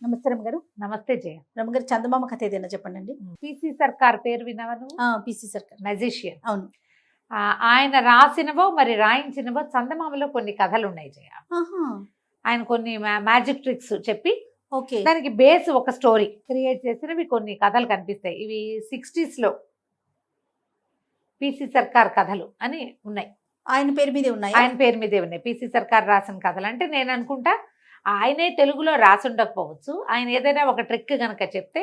నమస్తే రమగారు. నమస్తే జయ. రమగారు, చందమామ కథ ఏదైనా చెప్పండి. పిసి సర్కార్ పేరు విన్నావా నువ్వు? పిసి సర్కార్ మెజిషియన్. అవును. ఆయన రాసినవో మరి రాయించినవో చందమామలో కొన్ని కథలు ఉన్నాయి జయ. ఆయన కొన్ని మ్యాజిక్ ట్రిక్స్ చెప్పి ఓకే, దానికి బేస్ ఒక స్టోరీ క్రియేట్ చేసినవి కొన్ని కథలు కనిపిస్తాయి. ఇవి 60s లో పిసి సర్కార్ కథలు అని ఉన్నాయి. ఆయన పేరు మీదే ఉన్నాయి. ఆయన పేరు మీదే ఉన్నాయి పిసి సర్కార్ రాసిన కథలు. అంటే నేను అనుకుంటా ఆయనే తెలుగులో రాసి ఉండకపోవచ్చు. ఆయన ఏదైనా ఒక ట్రిక్ గనక చెప్తే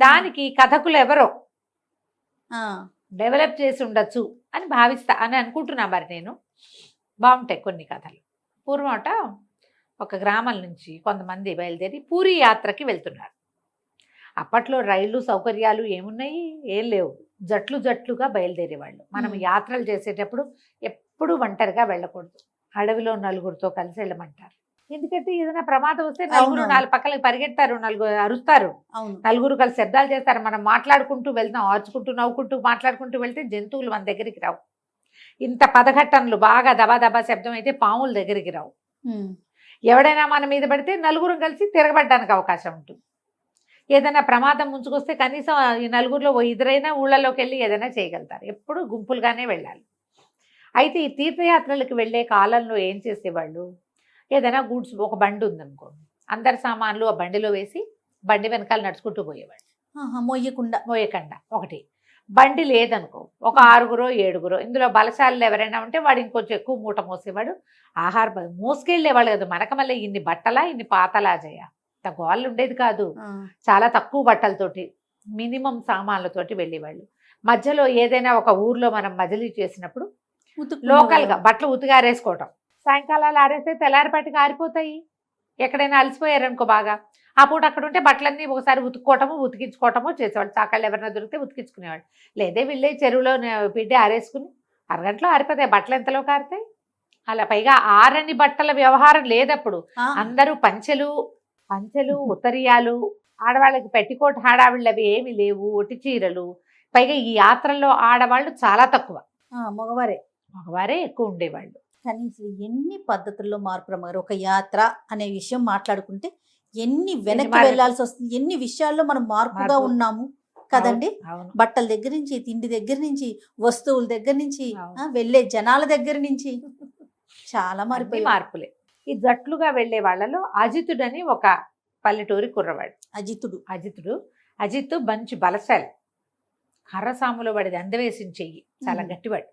దానికి కథకులు ఎవరో డెవలప్ చేసి ఉండొచ్చు అని భావిస్తా అని అనుకుంటున్నా. మరి నేను బాగుంటాయి కొన్ని కథలు. పూర్వమట ఒక గ్రామం నుంచి కొంతమంది బయలుదేరి పూరి యాత్రకి వెళ్తున్నారు. అప్పట్లో రైళ్లు సౌకర్యాలు ఏమున్నాయి, ఏం లేవు. జట్లు జట్లుగా బయలుదేరేవాళ్ళు. మనం యాత్రలు చేసేటప్పుడు ఎప్పుడు ఒంటరిగా వెళ్ళకూడదు, అడవిలో నలుగురితో కలిసి వెళ్ళమంటారు. ఎందుకంటే ఏదైనా ప్రమాదం వస్తే నలుగురు నాలుగు పక్కలకి పరిగెడతారు, నలుగురు అరుస్తారు, నలుగురు కలిసి శబ్దాలు చేస్తారు. మనం మాట్లాడుకుంటూ వెళ్తాం, ఆర్చుకుంటూ నవ్వుకుంటూ మాట్లాడుకుంటూ వెళ్తే జంతువులు మన దగ్గరికి రావు. ఇంత పదఘట్టనలు బాగా దబా దబా శబ్దం అయితే పాముల దగ్గరికి రావు. ఎవడైనా మన మీద పడితే నలుగురు కలిసి తిరగబడ్డానికి అవకాశం ఉంటుంది. ఏదైనా ప్రమాదం ముంచుకొస్తే కనీసం ఈ నలుగురిలో ఇద్దరైనా ఊళ్ళలోకి వెళ్ళి ఏదైనా చేయగలుగుతారు. ఎప్పుడు గుంపులుగానే వెళ్ళాలి. అయితే ఈ తీర్థయాత్రలకు వెళ్ళే కాలంలో ఏం చేసేవాళ్ళు, ఏదైనా గూడ్స్ ఒక బండి ఉందనుకో, అందరి సామాన్లు ఆ బండిలో వేసి బండి వెనకాల నడుచుకుంటూ పోయేవాళ్ళు. మోయకుండా ఒకటి. బండి లేదనుకో, ఒక 6గురో 7గురో, ఇందులో బలశాలు ఎవరైనా ఉంటే వాడు ఇంకొంచెం ఎక్కువ మూట మోసేవాడు. మోసుకెళ్ళేవాళ్ళు కదా. మనక మళ్ళీ ఇన్ని బట్టలా ఇన్ని పాతలా జయ, గోళ్ళు ఉండేది కాదు. చాలా తక్కువ బట్టలతోటి మినిమం సామాన్లతోటి వెళ్ళేవాళ్ళు. మధ్యలో ఏదైనా ఒక ఊర్లో మనం మజిలీ చేసినప్పుడు లోకల్గా బట్టలు ఉతిగారేసుకోవటం. సాయంకాలాలు ఆరేస్తే తెల్లారిపాటికి ఆరిపోతాయి. ఎక్కడైనా అలసిపోయారనుకో బాగా, ఆ పూట అక్కడ ఉంటే బట్టలన్నీ ఒకసారి ఉతుక్కోవటము ఉతికించుకోవటము చేసేవాళ్ళు. చాకళ్ళు ఎవరైనా దొరికితే ఉతికించుకునేవాళ్ళు. లేదే వెళ్ళే చెరువులో పిండి ఆరేసుకుని అరగంటలో ఆరిపోతాయి. బట్టలు ఎంతలో కారుతాయి. అలా పైగా ఆరని బట్టల వ్యవహారం లేదప్పుడు. అందరూ పంచెలు ఉత్తరీయాలు, ఆడవాళ్ళకి పెట్టికోట్ హడావిళ్ళు అవి ఏమి లేవు, ఒట్టి చీరలు. పైగా ఈ యాత్రల్లో ఆడవాళ్ళు చాలా తక్కువ, మగవారే ఎక్కువ ఉండేవాళ్ళు. కనీసం ఎన్ని పద్ధతుల్లో మార్పు రమ్మగారు. ఒక యాత్ర అనే విషయం మాట్లాడుకుంటే ఎన్ని వెనక్కి వెళ్లాల్సి వస్తుంది, ఎన్ని విషయాల్లో మనం మార్పుగా ఉన్నాము కదండి. బట్టల దగ్గర నుంచి, తిండి దగ్గర నుంచి, వస్తువుల దగ్గర నుంచి, వెళ్ళే జనాల దగ్గర నుంచి చాలా మార్పులే. ఈ జట్లుగా వెళ్లే వాళ్ళలో అజితుడని ఒక పల్లెటూరి కుర్రవాడు. అజిత్ మంచి బలశాలి, కర్రసాములో వాడిది అందవేసిన చెయ్యి, చాలా గట్టివాడు.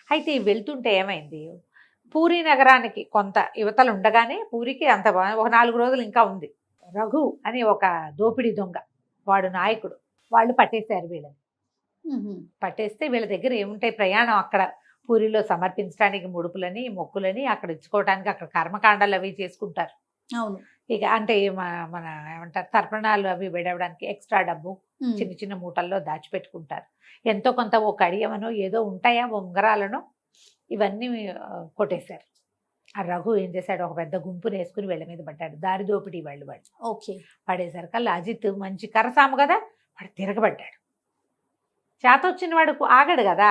అయితే వెళ్తుంటే ఏమైంది, పూరి నగరానికి కొంత యువతలు ఉండగానే పూరికి అంత ఒక 4 రోజులు ఇంకా ఉంది. రఘు అని ఒక దోపిడీ దొంగ, వాడు నాయకుడు. వాళ్ళు పట్టేశారు వీళ్ళని. పట్టేస్తే వీళ్ళ దగ్గర ఏముంటాయి, ప్రయాణం అక్కడ పూరిలో సమర్పించడానికి ముడుపులని మొక్కులని అక్కడ ఇచ్చుకోవడానికి అక్కడ కర్మకాండాలు అవి చేసుకుంటారు. అవును. ఇక అంటే మన ఏమంటారు, తర్పణాలు అవి విడవడానికి ఎక్స్ట్రా డబ్బు చిన్న చిన్న మూటల్లో దాచిపెట్టుకుంటారు. ఎంతో కొంత ఓ కడియమనో ఏదో ఉంటాయా, ఉంగరాలనో, ఇవన్నీ కొట్టేశారు. ఆ రఘు ఏం చేశాడు, ఒక పెద్ద గుంపుని వేసుకుని వీళ్ళ మీద పడ్డాడు. దారి దోపిడీ వాళ్ళు ఓకే. పడేసరికల్లా అజిత్ మంచి కరసాము కదా, వాడు తిరగబడ్డాడు. చేత వచ్చిన వాడు ఆగడు కదా.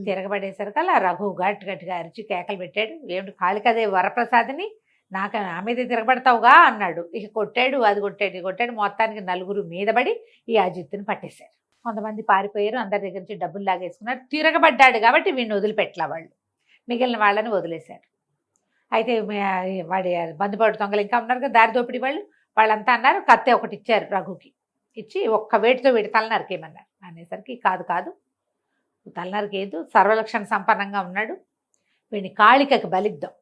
తిరగబడేసరికల్లా రఘు గట్టిగా అరిచి కేకలు పెట్టాడు. ఏమిటి కాళికదే వరప్రసాదిని, నా మీద తిరగబడతావుగా అన్నాడు. ఇక కొట్టాడు, అది కొట్టాడు. మొత్తానికి 4 మీద పడి ఈ అజిత్తుని పట్టేశారు. కొంతమంది పారిపోయారు, అందరి దగ్గర నుంచి డబ్బులు లాగేసుకున్నారు. తిరగబడ్డాడు కాబట్టి వీడిని వదిలిపెట్టలా వాళ్ళు, మిగిలిన వాళ్ళని వదిలేశారు. అయితే వాడి బంధుపడి దొంగలు ఇంకా ఉన్నారు కదా, దారి దోపిడీ వాళ్ళంతా అన్నారు, కత్తి ఒకటి ఇచ్చారు రఘుకి. ఇచ్చి ఒక్క వేటితో వీడి తలనరికేయమన్నారు. అనేసరికి కాదు తలనరికేదు, సర్వలక్షణ సంపన్నంగా ఉన్నాడు, వీడిని కాళికకి బలిద్దాం.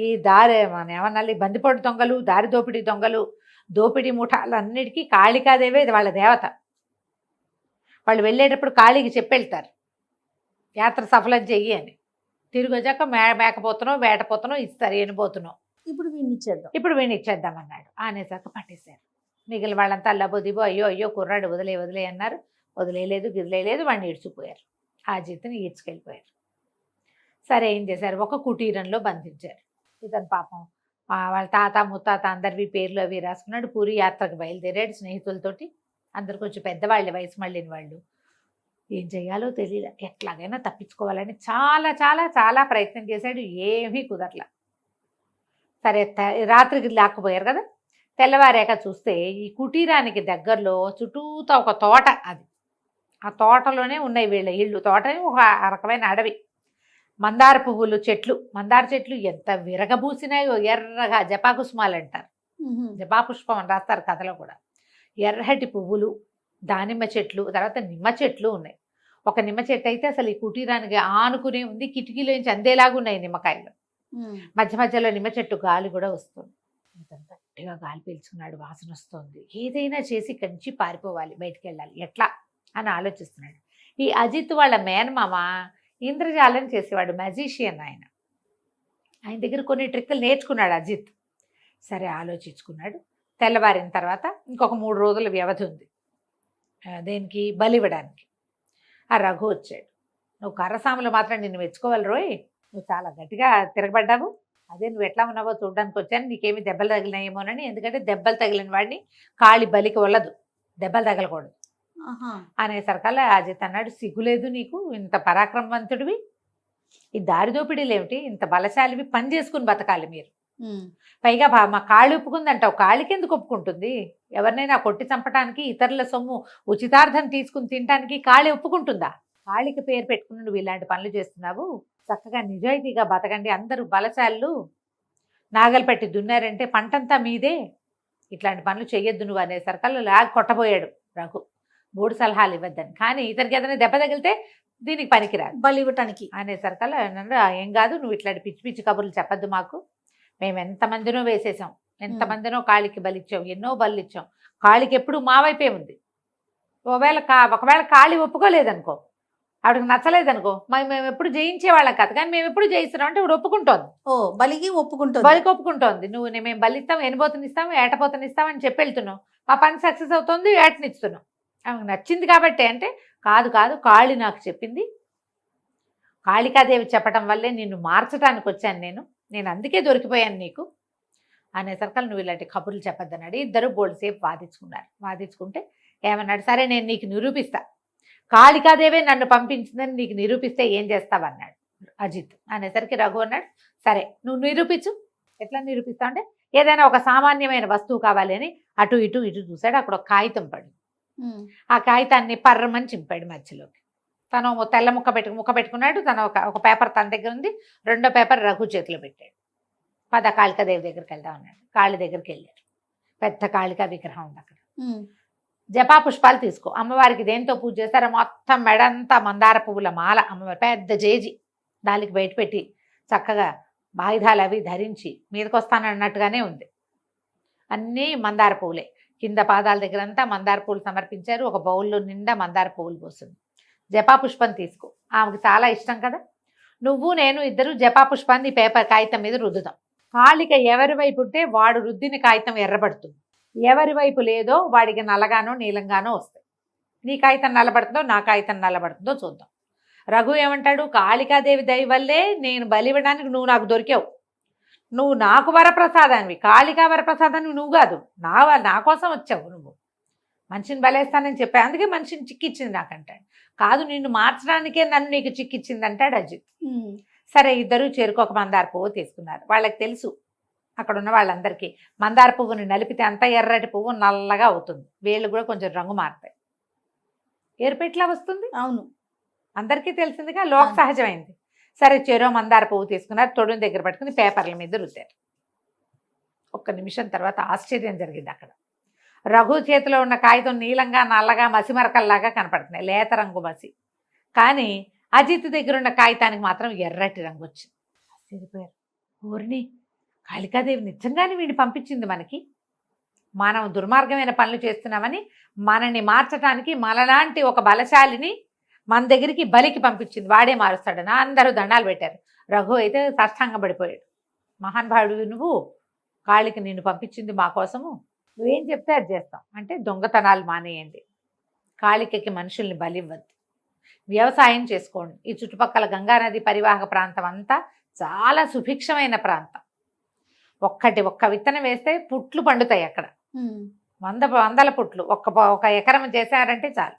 ఈ దారి ఏమన్నా బందిపోటు దొంగలు, దారి దోపిడీ దొంగలు, దోపిడీ ముఠాలన్నిటికీ కాళికాదేవే వాళ్ళ దేవత. వాళ్ళు వెళ్ళేటప్పుడు కాళీకి చెప్పెళ్తారు, యాత్ర సఫలం చెయ్యి అని. తిరిగి వచ్చాక మేకపోతున్నావు వేటపోతున్నావు ఇస్తారు, ఏనిపోతున్నావు, ఇప్పుడు వీడిని ఇచ్చేద్దాం అన్నాడు. అనేసాక పట్టేశారు. మిగిలిన వాళ్ళంతా అల్లబోదిబో అయ్యో కుర్రాడు వదిలే అన్నారు. వదిలేయలేదు వాడిని ఈడ్చిపోయారు. ఆ జీతని ఈడ్చుకెళ్ళిపోయారు. సరే ఏం చేశారు, ఒక కుటీరంలో బంధించారు. ఇతను పాపం వాళ్ళ తాత ముత్తాత అందరివి పేర్లు అవి రాసుకున్నాడు. పూరి యాత్రకు బయలుదేరాడు స్నేహితులతోటి. అందరు కొంచెం పెద్దవాళ్ళే, వయసు మళ్ళిన వాళ్ళు. ఏం చేయాలో తెలియదు, ఎట్లాగైనా తప్పించుకోవాలని చాలా చాలా చాలా ప్రయత్నం చేశాడు. ఏమీ కుదరలా. సరే రాత్రికి లాక్కుపోయారు కదా, తెల్లవారాక చూస్తే ఈ కుటీరానికి దగ్గరలో చుట్టూతా ఒక తోట, అది ఆ తోటలోనే ఉన్నాయి వీళ్ళ ఇళ్ళు. తోట ఒక రకమైన అడవి. మందార పువ్వులు చెట్లు, మందార చెట్లు ఎంత విరగబూసినాయో, ఎర్రగా జపాకుసుమాలు అంటారు, జపాపుష్పం అని రాస్తారు కథలో కూడా. ఎర్రటి పువ్వులు, దానిమ్మ చెట్లు, తర్వాత నిమ్మ చెట్లు ఉన్నాయి. ఒక నిమ్మ చెట్టు అయితే అసలు ఈ కుటీరానికి ఆనుకునే ఉంది, కిటికీలోంచి అందేలాగా ఉన్నాయి నిమ్మకాయలు. మధ్య మధ్యలో నిమ్మ చెట్టు గాలి కూడా వస్తుంది. ఇతను గట్టిగా గాలి పీల్చుకున్నాడు, వాసన వస్తుంది. ఏదైనా చేసి కంచి పారిపోవాలి, బయటికి వెళ్ళాలి, ఎట్లా అని ఆలోచిస్తున్నాడు. ఈ అజిత్ వాళ్ళ మేనమామ ఇంద్రజాలం చేసేవాడు, మ్యాజిషియన్ ఆయన. ఆయన దగ్గర కొన్ని ట్రిక్కులు నేర్చుకున్నాడు అజిత్. సరే ఆలోచించుకున్నాడు. తెల్లవారిన తర్వాత ఇంకొక 3 రోజుల వ్యవధి ఉంది దేనికి, బలివ్వడానికి. ఆ రఘు వచ్చాడు. నువ్వు కర్రసాములు మాత్రం నిన్ను మెచ్చుకోవాలి రోయ్, నువ్వు చాలా గట్టిగా తిరగబడ్డావు, అదే నువ్వు ఎట్లా ఉన్నావో చూడడానికి వచ్చాను, నీకేమి దెబ్బలు తగిలినాయేమోనని. ఎందుకంటే దెబ్బలు తగిలిన వాడిని కాళి బలికి వెళ్ళదు, దెబ్బలు తగలకూడదు అనేసరికల్లా అజిత్ అన్నాడు, సిగ్గులేదు నీకు, ఇంత పరాక్రమవంతుడివి, ఈ దారి దోపిడీలు ఏమిటి, ఇంత బలశాలివి, పని చేసుకుని బతకాలి మీరు. పైగా మా కాళ్ళు ఒప్పుకుందంటావు, కాళ్ళకి ఎందుకు ఒప్పుకుంటుంది? ఎవరినైనా కొట్టి చంపడానికి, ఇతరుల సొమ్ము ఉచితార్థం తీసుకుని తినడానికి కాళి ఒప్పుకుంటుందా? కాళికి పేరు పెట్టుకుని నువ్వు ఇలాంటి పనులు చేస్తున్నావు, చక్కగా నిజాయితీగా బతకండి, అందరూ బలశాలు, నాగలు పెట్టి దున్నారంటే పంటంతా మీదే, ఇట్లాంటి పనులు చెయ్యొద్దు నువ్వు అనేసరికల్లా లాగ్ కొట్టబోయాడు రఘు, 3 సలహాలు ఇవ్వద్దని. కానీ ఇతనికి ఏదైనా దెబ్బ తగిలితే దీనికి పనికిరాదు బలి ఇవ్వటానికి అనేసరికల్లా, ఏం కాదు నువ్వు ఇట్లాంటి పిచ్చి పిచ్చి కబుర్లు చెప్పద్దు మాకు, మేము ఎంతమందినో వేసేసాం, ఎంతమందినో కాళికి బలిచ్చాం, ఎన్నో బలు ఇచ్చాం, కాళికి ఎప్పుడు మా వైపే ఉంది. ఒకవేళ కాళి ఒప్పుకోలేదనుకో, ఆవిడకి నచ్చలేదనుకో, మేము ఎప్పుడు జయించేవాళ్ళం కాదు, కానీ మేము ఎప్పుడు జయిస్తున్నాం అంటే ఇప్పుడు ఒప్పుకుంటోంది. బలికి ఒప్పుకుంటుంది, బలికి ఒప్పుకుంటోంది. నువ్వు మేము బలిస్తాం, ఎనబోతనిస్తాం, ఏటపోతనిస్తాం అని చెప్పి వెళ్తున్నావు, మా పని సక్సెస్ అవుతుంది, ఏటనిస్తున్నాం. ఆమెకు నచ్చింది కాబట్టి అంటే, కాదు కాళి నాకు చెప్పింది, కాళికాదేవి చెప్పడం వల్లే నిన్ను మార్చడానికి వచ్చాను నేను అందుకే దొరికిపోయాను నీకు అనేసరికల్ నువ్వు ఇలాంటి కబుర్లు చెప్పొద్దన్నాడు. ఇద్దరు బోల్సేపు వాదించుకున్నారు. వాదించుకుంటే ఏమన్నాడు, సరే నేను నీకు నిరూపిస్తా, కాళికాదేవే నన్ను పంపించిందని నీకు నిరూపిస్తే ఏం చేస్తావన్నాడు అజిత్. అనేసరికి రఘు అన్నాడు, సరే నువ్వు నిరూపించు. ఎట్లా నిరూపిస్తావు అంటే, ఏదైనా ఒక సామాన్యమైన వస్తువు కావాలి అని అటు ఇటు చూశాడు. అక్కడ ఒక కాగితం పడి, ఆ కాగితాన్ని పర్రమని చింపాడు మధ్యలోకి. తను తెల్ల ముక్క పెట్టుకున్నాడు. తను ఒక పేపర్ తన దగ్గర ఉంది, 2వ పేపర్ రఘు చేతిలో పెట్టాడు. కాళికాదేవి దగ్గరికి వెళ్దాం అన్నాడు. కాళి దగ్గరికి వెళ్ళాడు. పెద్ద కాళికా విగ్రహం ఉంది అక్కడ. జపా పుష్పాలు తీసుకో, అమ్మవారికి దేంతో పూజ చేస్తారో మొత్తం మెడంతా మందార పువ్వుల మాల, అమ్మవారి పెద్ద జేజి దానికి బయట పెట్టి చక్కగా ఆయుధాలు అవి ధరించి మీదకి వస్తానన్నట్టుగానే ఉంది. అన్నీ మందార పువ్వులే. కింద పాదాల దగ్గర అంతా మందార పువ్వులు సమర్పించారు. ఒక బౌల్లో నిండా మందార పువ్వులు పోస్తుంది. జపా పుష్పం తీసుకో, ఆమెకు చాలా ఇష్టం కదా, నువ్వు నేను ఇద్దరు జపా పుష్పాన్ని పేపర్ కాగితం మీద రుద్దుదాం. కాళిక ఎవరి వైపు ఉంటే వాడు రుద్దిన కాగితం ఎర్రబడుతుంది, ఎవరి వైపు లేదో వాడికి నల్లగానో నీలంగానో వస్తాయి. నీ కాగితం నల్లబడుతుందో నా కాగితం నల్లబడుతుందో చూద్దాం. రఘు ఏమంటాడు, కాళికాదేవి దయ వల్లే నేను బలివ్వడానికి నువ్వు నాకు దొరికావు, నువ్వు నాకు వరప్రసాదానివి, కాళికా వరప్రసాదాన్ని నువ్వు కాదు, నా కోసం వచ్చావు, నువ్వు మనిషిని బలేస్తానని చెప్పా, అందుకే మనిషిని చిక్కిచ్చింది నాకంటాడు. కాదు నిన్ను మార్చడానికే నన్ను నీకు చిక్కిచ్చింది అంటాడు అజిత్. సరే ఇద్దరు చేరుకోక మందార పువ్వు తీసుకున్నారు. వాళ్ళకి తెలుసు అక్కడ ఉన్న వాళ్ళందరికీ మందార పువ్వుని నలిపితే అంత ఎర్రటి పువ్వు నల్లగా అవుతుంది, వేళ్ళు కూడా కొంచెం రంగు మారుతాయి, ఏరుపెట్లా వస్తుంది. అవును, అందరికీ తెలిసిందిగా, లోక సహజమైంది. సరే చెరో మందార పువ్వు తీసుకున్నారు, తొడుని దగ్గర పట్టుకుని పేపర్ల మీద రుద్దారు. 1 నిమిషం తర్వాత ఆశ్చర్యం జరిగింది. అక్కడ రఘు చేతిలో ఉన్న కాగితం నీలంగా నల్లగా మసిమరకల్లాగా కనపడుతున్నాయి, లేత రంగు మసి. కానీ అజిత్ దగ్గర ఉన్న కాగితానికి మాత్రం ఎర్రటి రంగు వచ్చింది. ఆశ్చర్యపోయారు. ఊరిని కాళికాదేవి నిజంగానే వీడిని పంపించింది మనకి, మనం దుర్మార్గమైన పనులు చేస్తున్నామని మనని మార్చడానికి మనలాంటి ఒక బలశాలిని మన దగ్గరికి బలికి పంపించింది, వాడే మారుస్తాడని అందరూ దండాలు పెట్టారు. రఘు అయితే సాష్టాంగపడిపోయాడు. మహానుభావుడు నువ్వు, కాళికి నిన్ను పంపించింది మా కోసము, నువ్వేం చెప్తే అది చేస్తాం అంటే దొంగతనాలు మానేయండి, కాళికకి మనుషుల్ని బలివ్వద్దు, వ్యవసాయం చేసుకోండి. ఈ చుట్టుపక్కల గంగానది పరివాహక ప్రాంతం అంతా చాలా సుభిక్షమైన ప్రాంతం. ఒక్క విత్తనం వేస్తే పుట్లు పండుతాయి అక్కడ, వందల పుట్లు. ఒక ఎకరం చేశారంటే చాలు.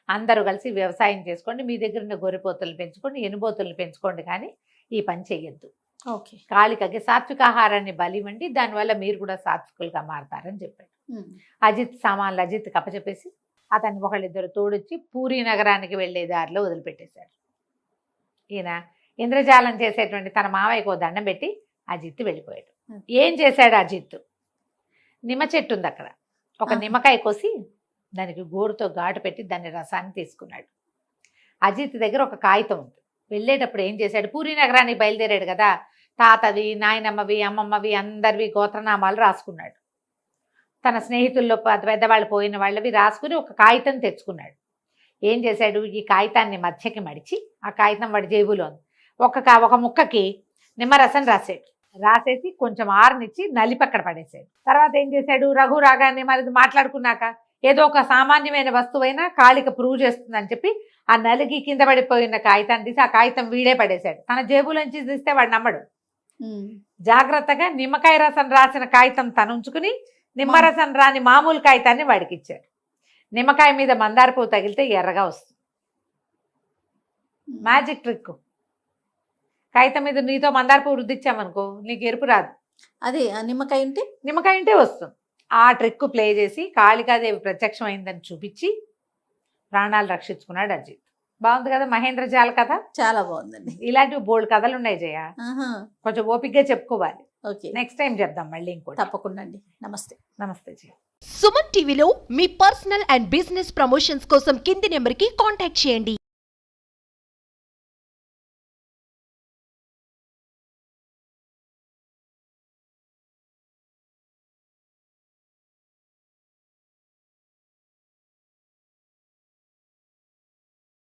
అందరూ కలిసి వ్యవసాయం చేసుకోండి, మీ దగ్గర ఉన్న గొర్రెపోతులను పెంచుకోండి, ఎనుబోతులను పెంచుకోండి, కానీ ఈ పని చెయ్యొద్దు ఓకే. కాళికకి సాత్వికాహారాన్ని బలివ్వండి, దానివల్ల మీరు కూడా సాత్వికులుగా మారతారని చెప్పాడు. అజిత్ సామాన్లు అజిత్కి అప్పచెప్పేసి అతన్ని ఒకళ్ళిద్దరు తోడొచ్చి పూరీ నగరానికి వెళ్ళే దారిలో వదిలిపెట్టేశాడు. ఈయన ఇంద్రజాలం చేసేటువంటి తన మావయ్యకు ఓ దండం పెట్టి అజిత్ వెళ్ళిపోయాడు. ఏం చేశాడు అజిత్? నిమ్మ చెట్టు ఉంది అక్కడ, ఒక నిమ్మకాయ కోసి దానికి గోరుతో ఘాటు పెట్టి దాన్ని రసాన్ని తీసుకున్నాడు. అజిత్ దగ్గర ఒక కాగితం ఉంది. వెళ్ళేటప్పుడు ఏం చేశాడు, పూరీ నగరానికి బయలుదేరాడు కదా, తాతవి, నాయనమ్మవి, అమ్మమ్మవి అందరివి గోత్రనామాలు రాసుకున్నాడు. తన స్నేహితుల్లో పెద్దవాళ్ళు పోయిన వాళ్ళవి రాసుకుని ఒక కాగితం తెచ్చుకున్నాడు. ఏం చేశాడు, ఈ కాగితాన్ని మధ్యకి మడిచి ఆ కాగితం వాడి జేబులో ఉంది. ఒక ముక్కకి నిమ్మరసం రాసేసి కొంచెం ఆరనిచ్చి నలిపి అక్కడ పడేసాడు. తర్వాత ఏం చేశాడు, రఘు రాగానే మరి మాట్లాడుకున్నాక ఏదో ఒక సామాన్యమైన వస్తువైనా కాళిక ప్రూవ్ చేస్తుందని చెప్పి ఆ నలిగి కింద పడిపోయిన కాగితాన్ని తీసి ఆ కాగితం వీడే పడేశాడు. తన జేబులోంచి తీస్తే వాడు నమ్మడు. జాగ్రత్తగా నిమ్మకాయ రసం రాసిన కాగితం తను ఉంచుకుని నిమ్మరసం రాని మామూలు కాగితాన్ని వాడికి ఇచ్చాడు. నిమ్మకాయ మీద మందార పువ్వు తగిలితే ఎర్రగా వస్తుంది. Magic trick. కాగితం మీద నీతో మందార పువ్వు రుద్దిచ్చామనుకో నీకు ఎరుపు రాదు. అదే నిమ్మకాయ ఉంటే వస్తుంది. ఆ ట్రిక్ ప్లే చేసి కాళికాదేవి ప్రత్యక్షమైందని చూపించి ప్రాణాలు రక్షించుకున్నాడు అజిత్. బాగుంది కదా మహేంద్రజాల కథ? చాలా బాగుందండి. ఇలాంటివి బోల్డ్ కథలు ఉన్నాయి జయ, కొంచెం ఓపికగా చెప్పుకోవాలి. ఓకే, నెక్స్ట్ టైం చెప్దాం మళ్ళీ ఇంకోటి. తప్పకుండా అండి. నమస్తే. నమస్తే జయ. సుమన్ టీవీలో మీ పర్సనల్ అండ్ బిజినెస్ ప్రమోషన్స్ కోసం కింది నెంబర్కి కాంటాక్ట్ చేయండి.